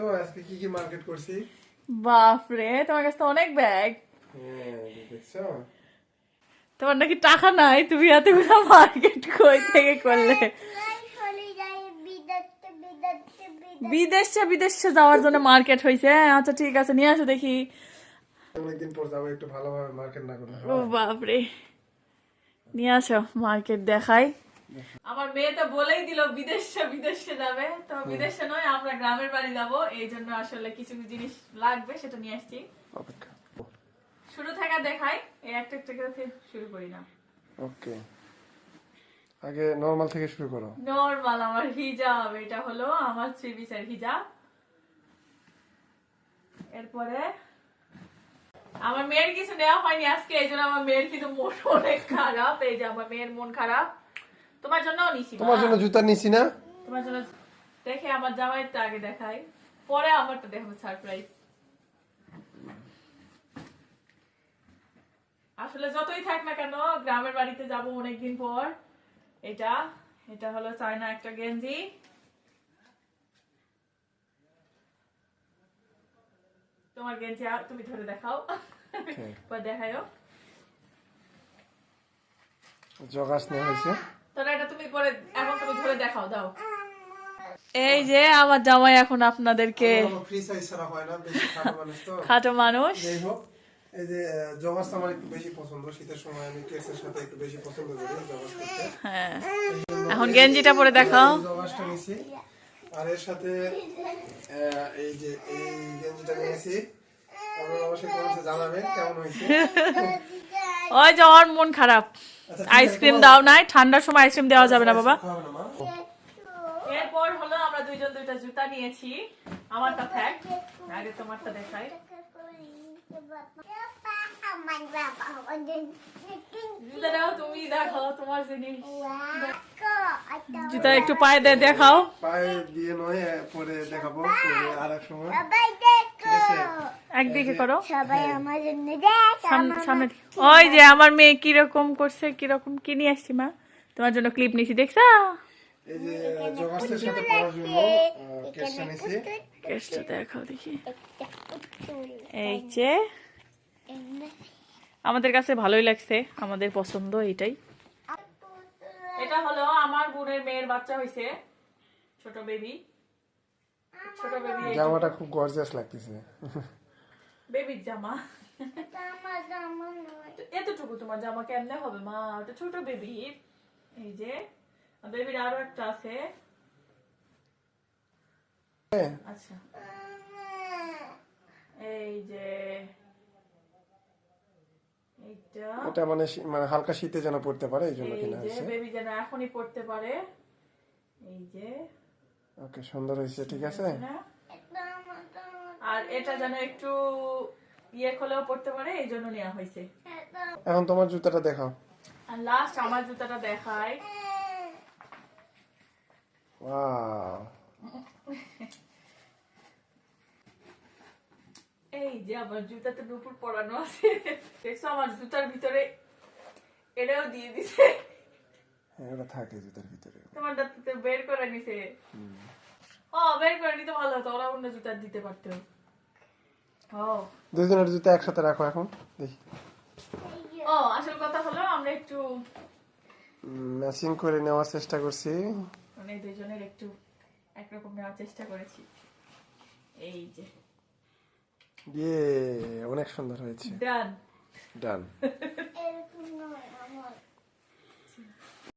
দেখছো আজকে কি কি মার্কেট করছি? বাপ রে, তোমার কাছে তো অনেক ব্যাগ। হ্যাঁ দেখছো, তোমার নাকি টাকা নাই, তুমি এতগুলো মার্কেট কই থেকে করলে? বিদেশে বিদেশে যাওয়ার জন্য মার্কেট হয়েছে। আচ্ছা ঠিক আছে, নিয়ে আসো দেখি। অনেকদিন পর যাবো, একটু ভালোভাবে মার্কেট না করলে ও হয়? বাপ রে, নিয়ে আসো মার্কেট দেখাই। আমার মেয়ে তো বলেই দিল বিদেশে বিদেশে যাবে, তো বিদেশে নয়, আমরা গ্রামের বাড়ি যাব, এই জন্য আসলে কিছু কিছু জিনিস লাগবে, সেটা নিয়ে আসছি। অপেক্ষা। শুরু থেকে দেখাই, এই একটা একটা করে শুরু করি না। ওকে, আগে নরমাল থেকে শুরু করো। নরমাল আমার হিজাব, এটা হলো আমার 3 পিসের হিজাব। এরপরে আমার মেয়ের কিছু নেওয়া হয়নি আজকে, এই জন্য আমার মেয়ের কিন্তু মন অনেক খারাপ। এই যে আমার মেয়ের মন খারাপ, তোমার জন্য নিছি। তোমার জন্য জুতা নিছি না? তোমার জন্য দেখে আমার জামাইটা আগে দেখাই, পরে আমারটা দেখো সারপ্রাইজ। আসলে যতই থাক না কেন, গ্রামের বাড়িতে যাব অনেকদিন পর। এটা এটা হলো চায়না একটা গেঞ্জি। তোমার গেঞ্জি তুমি ধরে দেখাও, দেখাও। জগাস নেওয়া হয়েছে। তোরা এটা তুমি পরে, এখন তুমি ধরে দেখাও, দাও। এই যে আমার জামাই এখন আপনাদেরকে, ফ্রি সাইজ ছাড়া হয় না, বেশি খাটো মানুষ তো। খাটো মানুষ। যাই হোক, এই যে জগাস আমার একটু বেশি পছন্দ, শীতের সময় আমি কেসের সাথে একটু বেশি পছন্দ করি জগাস করতে। হ্যাঁ, এখন গেঞ্জিটা পরে দেখাও। জগাসটা নিছি, আর এর সাথে এই যে এই গেঞ্জিটা নিয়েছি। আপনারা অবশ্যই কমেন্টে জানাবেন কেমন হয়েছে। ওই যে ওর মন খারাপ, আইসক্রিম দাও নাই, ঠান্ডার সময় আইসক্রিম দেওয়া যাবে না বাবা। এরপর হলো আমরা দুইজন দুইটা জুতা নিয়েছি। আমারটা থাক, আগে তোমারটা দেখাই। জুতাটাও তুমি দেখাও, তোমার জিনিস। জুতা একটু পায়ে দিয়ে দেখাও। পায়ে দিয়ে নয়, পরে দেখাবো আরেক সময়। একদিকে করো, সবাই আমার জন্য সামনে। ওই যে আমার মেয়ে কিরকম করছে, কিরকম কি নিয়ে আসছি মা, তোমার জন্য ক্লিপ নিছি, দেখছো? এই যে জগাসের সাথে পরার জন্য কেসটা নিছি। কেসটা দেখাও দেখি। এই যে আমাদের কাছে ভালোই লাগছে, আমাদের পছন্দ এইটাই। এটা হলো আমার বোনের মেয়ের বাচ্চা হইছে, ছোট বেবি। ছোট বেবি, জামাটা খুব গর্জিয়াস লাগতেছে। বেবির জামা। এতটুকু তোমার জামা কেমনে হবে মা, ওটা ছোট বেবি। এই যে বেবির আরো একটা আছে। আচ্ছা, এই যে এটা মানে মানে হালকা শীতে যেন পড়তে পারে, এই জন্য কিনা এই যে হয়েছে। বেবি যেন এখনই পড়তে পারে। এই যে ওকে, সুন্দর হয়েছে, ঠিক আছে। আর এটা যেন একটু ইয়ে করলেও পড়তে পারে, এই জন্য নেওয়া হয়েছে। এখন তোমার জুতাটা দেখাও। আর লাস্ট আমার জুতাটা দেখাই। ওয়াও, এই যে আমার জুতাতে নুপুর পরানো আছে, দেখছো? আমার জুতার ভিতরে এটাও দিয়ে দিছে। হ্যাঁ, ওটা থাকে জুতার ভিতরে। তোমার দাঁতে বের করে নিছে। ও, বের করে নিতে ভালো হতো, ওরা অন্য জুতা দিতে পারতো। ও, দুজনের জুতা একসাথে রাখো এখন দেখি। ও আসল কথা হলো আমরা একটু ম্যাচিং করে নেওয়ার চেষ্টা করছি। মানে দুজনের একটু একরকম নেওয়ার চেষ্টা করেছি। এই যে ইয়ে, অনেক সুন্দর হয়েছে। ডান। ডান।